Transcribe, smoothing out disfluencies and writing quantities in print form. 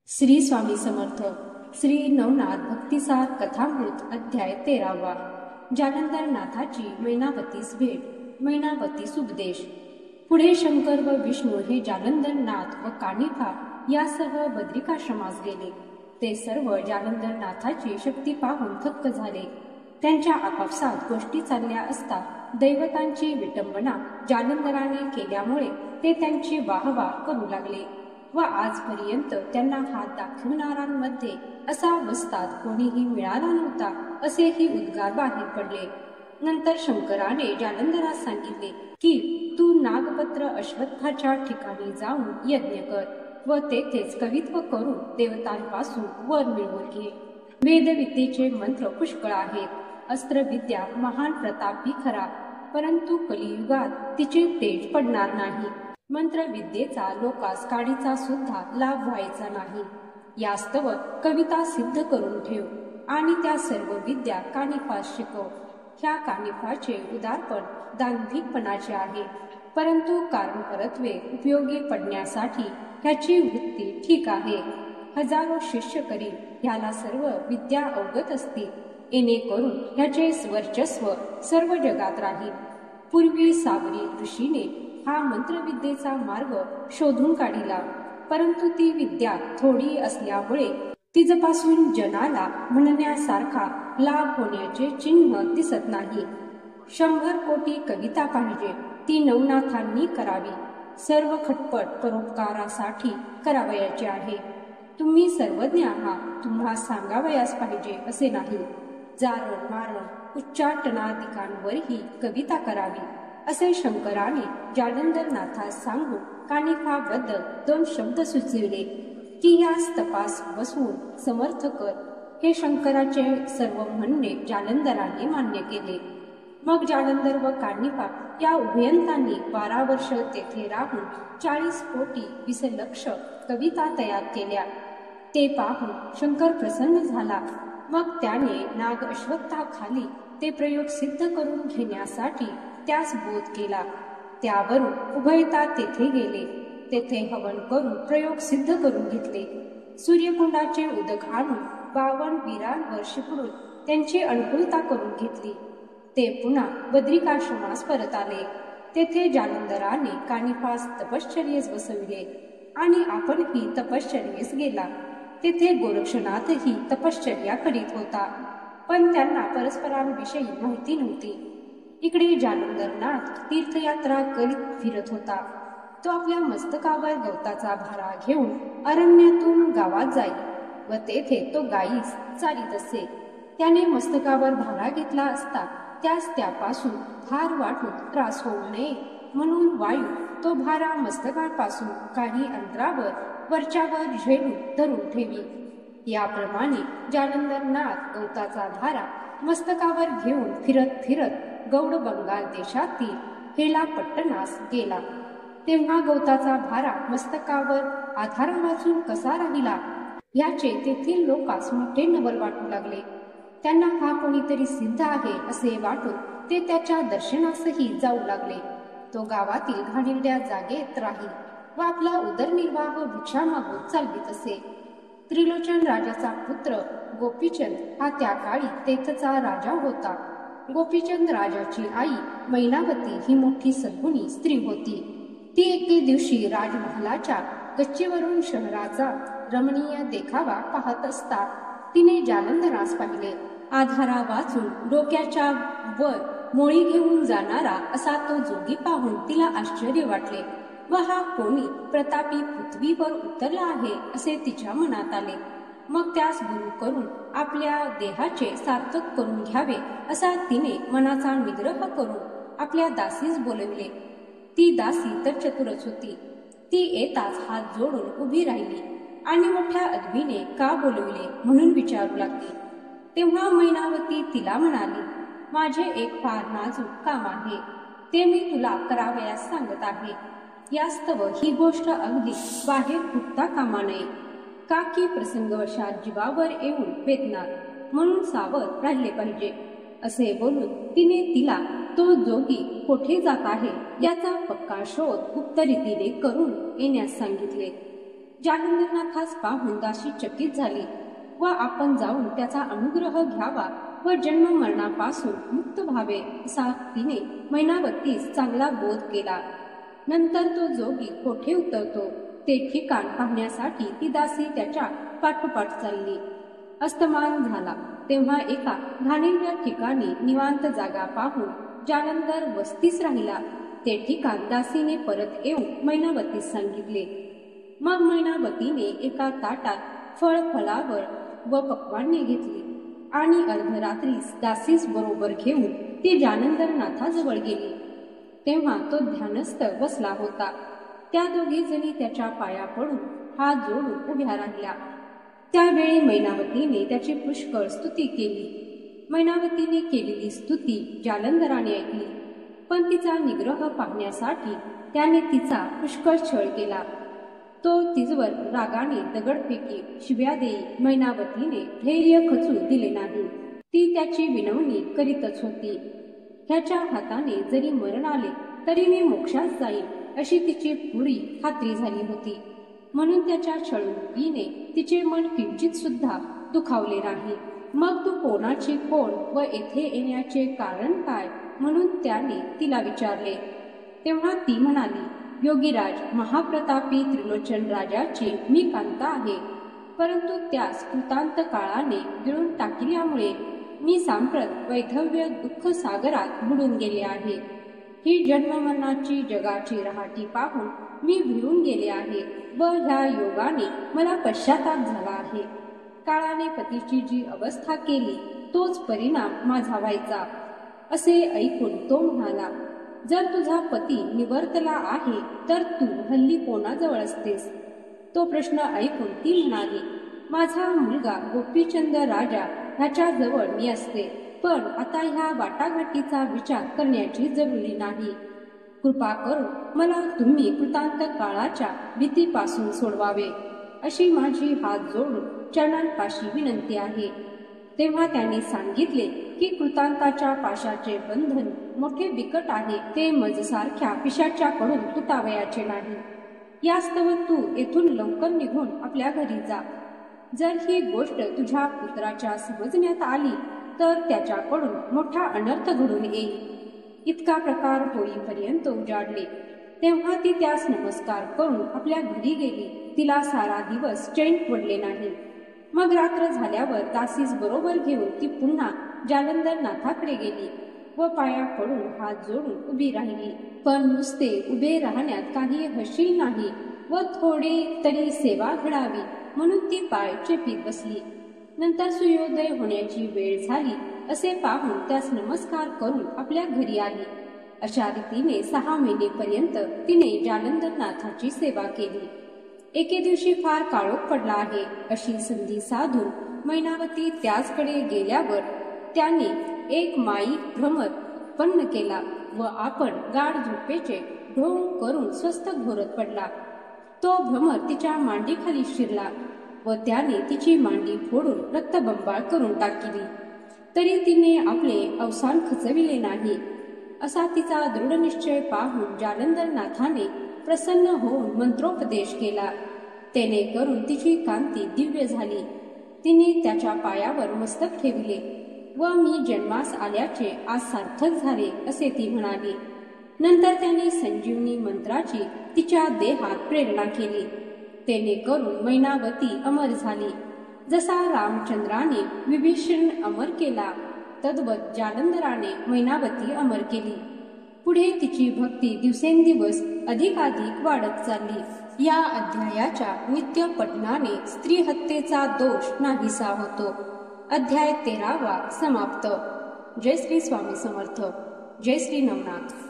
श्री स्वामी समर्थ. श्री नवनाथ भक्तिसार कथामृत अध्याय 13वा. जालंधर नाथाची मैनावतीस भेट. मैनावतीस उपदेश. पुढे शंकर व विष्णू हे जालंधर नाथ व कानिफा यासह बद्रिकाश्रमास गेले. ते सर्व जालंधर नाथाची शक्ती पाहून थक्क झाले. त्यांच्या आपापसात गोष्टी चालल्या असता दैवतांची विटंबना जालंधराने केल्यामुळे ते त्यांची वाहवा करू लागले व आजपर्यंत त्यांना हात दाखविणाऱ्यांमध्ये असा वस्ताद कोणीही मिळाला नव्हता असेही उद्गार बाहेर पडले. नंतर शंकराने जालंधरास सांगितले की तू नागपत्र अश्वत्थाच्या ठिकाणी जाऊन यज्ञ कर व तेथेच कवित्व करून देवतांपासून वर मिळवून घे. वेदविद्येचे मंत्र पुष्कळ आहेत. अस्त्रविद्या महान प्रतापी खरा, परंतु कलियुगात तिचे तेज पडणार नाही. मंत्रविद्येचा लोकास काडीचा सुद्धा लाभ व्हायचा नाही. यास्तव कविता सिद्ध करून ठेव आणि त्या सर्व विद्या कानिफास शिकव. ह्या कानिफाचे उदारपण दांभिकपणाचे आहे, परंतु कारणपरत्वे उपयोगी पडण्यासाठी ह्याची वृत्ती ठीक आहे. हजारो शिष्य करील ह्याला सर्व विद्या अवगत असतील, येणेकरून ह्याचे वर्चस्व सर्व जगात राहील. पूर्वी साबरी ऋषीने हा मंत्रविद्येचा मार्ग शोधून काढिला, परंतु ती विद्या थोडी असल्यामुळे तिजपासून जनाला म्हणण्यासारखा लाभ होण्याचे चिन्ह दिसत नाही. 100 कोटी कविता पाहिजे, ती नवनाथांनी करावी. सर्व खटपट परोपकारासाठी करावयाचे आहे. तुम्ही सर्वज्ञ आहात, तुम्हा सांगावयास पाहिजे असे नाही. जारण मारण उच्चाटनादिकांवरही कविता करावी असे शंकराने जालंधरनाथास सांगून कानिफाबद्दल 2 शब्द सुचविले की यास तपास बसवून समर्थ कर. हे शंकराचे सर्व म्हणणे जालंधराने मान्य केले. मग जालंधर व कानिफा या उभयंतांनी 12 वर्ष तेथे राहून 40 कोटी 20 लक्ष कविता तयार केल्या. ते पाहून शंकर प्रसन्न झाला. मग त्याने नाग अश्वत्थाखाली ते प्रयोग सिद्ध करून घेण्यासाठी त्यास बोध केला. त्यावरून उभयता तेथे गेले. तेथे हवन करून प्रयोग सिद्ध करून घेतले. सूर्यकुंडाचे उदक आणून 52 वीरांवर शिपडून त्यांची अनुकूलता करून घेतली. ते पुन्हा बद्रिकाश्रमास परत आले. तेथे जालंधराने कानिफास तपश्चर्येस बसविले आणि आपणही तपश्चर्येस गेला. तेथे गोरक्षनाथही तपश्चर्या करीत होता, पण त्यांना परस्परांविषयी माहिती नव्हती. इकडे जालंधरनाथ तीर्थयात्रा करीत फिरत होता. तो आपल्या मस्तकावर गवताचा भारा घेऊन अरण्यातून गावात जाई व तेथे तो गायीस चारीत असे. त्याने मस्तकावर भारा घेतला असता त्यास त्यापासून भार वाटून त्रास होऊ नये म्हणून वायू तो भारा मस्तकापासून काही अंतरावर वरच्यावर झेलून धरून ठेवी. याप्रमाणे जालंधरनाथ गवताचा भारा मस्तकावर घेऊन फिरत फिरत गौड बंगाल देशातील हेला पट्टणास गेला. तेव्हा गवताचा भारा मस्तकावर आधार वाचून कसा राहिला याचे तेथील लोकांस मोठे नवल वाटू लागले. त्यांना हा कोणीतरी सिद्ध आहे असे वाटून ते त्याच्या दर्शनासही जाऊ लागले. तो गावातील घाणेरड्या जागेत राही व आपला उदरनिर्वाह भिक्षा मागून चालवित असे. त्रिलोचन राजाचा पुत्र गोपीचंद हा त्या काळी तेथचा राजा होता. गोपीचंद राजाची आई मैनावती ही मोठी सद्गुणी स्त्री होती. ती एके दिवशी राजमहालाच्या गच्चीवरून शहराचा रमणीय देखावा पाहत असता तिने जालंधरास पाहिले. आधारा वाचून डोक्याच्या वर मोळी घेऊन जाणारा असा तो जोगी पाहून तिला आश्चर्य वाटले व हा कोणी प्रतापी पृथ्वीवर उतरला आहे असे तिच्या मनात आले. मग त्यास गुरु करून आपल्या देहाचे सार्थक करून घ्यावे असा तिने मनाचा निग्रह करून आपल्या दासीस बोलविले. ती दासी तर चतुरच होती. ती येताच हात जोडून उभी राहिली आणि मोठ्या अदबीने का बोलविले म्हणून विचारू लागली. तेव्हा मैनावती तिला म्हणाली, माझे एक फार नाजूक काम आहे, ते मी तुला करावयास सांगत आहे. यास्तव ही गोष्ट अगदी बाहेर फुटता कामा नये, का की प्रसंगवशात जीवावर येऊन वेदणार, म्हणून सावध राहिले पाहिजे. असे बोलून तिने तिला तो जोगी कोठे जात आहे याचा पक्का शोध गुप्त रीतीने करून येण्यास सांगितले. जालंधरनाथास पाहून दासी चकित झाली व आपण जाऊन त्याचा अनुग्रह घ्यावा व जन्म मरणापासून मुक्त व्हावे असा तिने मैनावतीस चांगला बोध केला. नंतर तो जोगी कोठे उतरतो ते ठिकाण पाहण्यासाठी ती दासी त्याच्या पाठोपाठ चालली. अस्तमान झाला तेव्हा एका घाणेरड्या ठिकाणी निवांत जागा पाहून जालंधर वस्तीस राहिला. ते ठिकाण दासीने परत येऊन मैनावतीस सांगितले. मग मैनावतीने एका ताटात फळावर व पक्वान्ने घेतली आणि अर्धरात्रीस दासीस बरोबर घेऊन ती जालंधरनाथाजवळ गेली. तेव्हा तो ध्यानस्थ बसला होता. त्या दोघी जणी त्याच्या पाया पडून हात जोडून उभ्या राहिल्या. त्यावेळी मैनावतीने त्याची पुष्कळ स्तुती केली. मैनावतीने केलेली स्तुती जालंधराने ऐकली, पण तिचा निग्रह पाहण्यासाठी त्याने तिचा पुष्कळ छळ केला. तो तिजवर रागाने दगडफेकी शिव्या देई मैनावतीने धैर्य खचू दिले नाही. ती त्याची विनवणी करीतच होती. ह्याच्या हाताने जरी मरण आले तरी मी मोक्षात जाईन अशी तिची पुरी खात्री झाली होती. म्हणून त्याच्या छळवणुकीने तिचे मन किंचित सुद्धा दुखावले नाही. मग तू कोणाची कोण व येथे येण्याचे कारण काय म्हणून त्याने तिला विचारले. तेव्हा ती म्हणाली, योगीराज, महाप्रतापी त्रिलोचन राजाची मी कांता आहे, परंतु त्यास कृतांत काळाने गिळून टाकल्यामुळे मी सांप्रत वैधव्य दुःख सागरात बुडून गेले आहे. ही जन्ममरणाची जगाची रहाटी पाहून मी भिळून गेले आहे व ह्या योगाने मला पश्चाताप झाला आहे. काळाने पतीची जी अवस्था केली तोच परिणाम माझा व्हायचा असे ऐकून तो म्हणाला, जर तुझा पती निवर्तला आहे तर तू हल्ली कोणाजवळ असतेस? तो प्रश्न ऐकून ती म्हणाली, माझा मुलगा गोपीचंद राजा ह्याच्या जवळ मी असते, पण आता ह्या वाटाघाटीचा विचार करण्याची जरुरी नाही. कृपा करून मला तुम्ही कृतांत काळाच्या भीतीपासून सोडवावे अशी माझी हात जोडून चरणांपाशी विनंती आहे. तेव्हा त्याने सांगितले की कृतांताच्या पाशाचे बंधन मोठे बिकट आहे, ते मजसारख्या पिशाच्याकडून तुटावयाचे नाही. यास्तव तू येथून लवकर निघून आपल्या घरी जा. जर ही गोष्ट तुझ्या पुत्राच्या समजण्यात आली तर त्याच्याकडून मोठा अनर्थ घडून येईल. इतका प्रकार होईपर्यंत उजाडले. तेव्हा ती त्यास नमस्कार करून आपल्या घरी गेली. तिला सारा दिवस चैन पडले नाही. मग रात्र झाल्यावर दासीस बरोबर घेऊन ती पुन्हा जालंधरनाथाकडे गेली व पाया पडून हात जोडून उभी राहिली. पण नुसते उभे राहण्यात काही हशील नाही व थोडी तरी सेवा घडावी म्हणून ती पाय चेपीत बसली. नंतर सूर्योदय होण्याची वेळ झाली असे पाहून त्यास नमस्कार करून आपल्या घरी आली. अशा रीतीने 6 महिनेपर्यंत तिने जालंधरनाथाची सेवा केली. एके दिवशी फार काळोख पडला आहे अशी संधी साधून मैनावती त्याचकडे गेल्यावर त्याने एक माई भ्रमर उत्पन्न केला व आपण गाढ झोपेचे ढोंग करून स्वस्थ घोरत पडला. तो भ्रमर तिच्या मांडीखाली शिरला व त्याने तिची मांडी फोडून रक्तबंबाळ करून टाकली. तरी तिने आपले अवसान खचविले नाही. असा तिचा दृढनिश्चय पाहून जालंधरनाथाने प्रसन्न होऊन मंत्रोपदेश केला. तेने करून तिची कांती दिव्य झाली. तिने त्याच्या पायावर मस्तक ठेवले व मी जन्मास आल्याचे आज सार्थक झाले असे ती म्हणाली. नंतर त्याने संजीवनी मंत्राची तिच्या देहात प्रेरणा केली. तेने करून मैनावती अमर झाली. जसा रामचंद्राने विभीषण अमर केला तद्वत जालंधराने मैनावती अमर केली. पुढे तिची भक्ती दिवसेंदिवस अधिकाधिक वाढत चालली. या अध्यायाच्या नित्य पठणाने स्त्री हत्येचा दोष नाहीसा होतो. अध्याय 13वा समाप्त. जय श्री स्वामी समर्थ. जय श्री नवनाथ.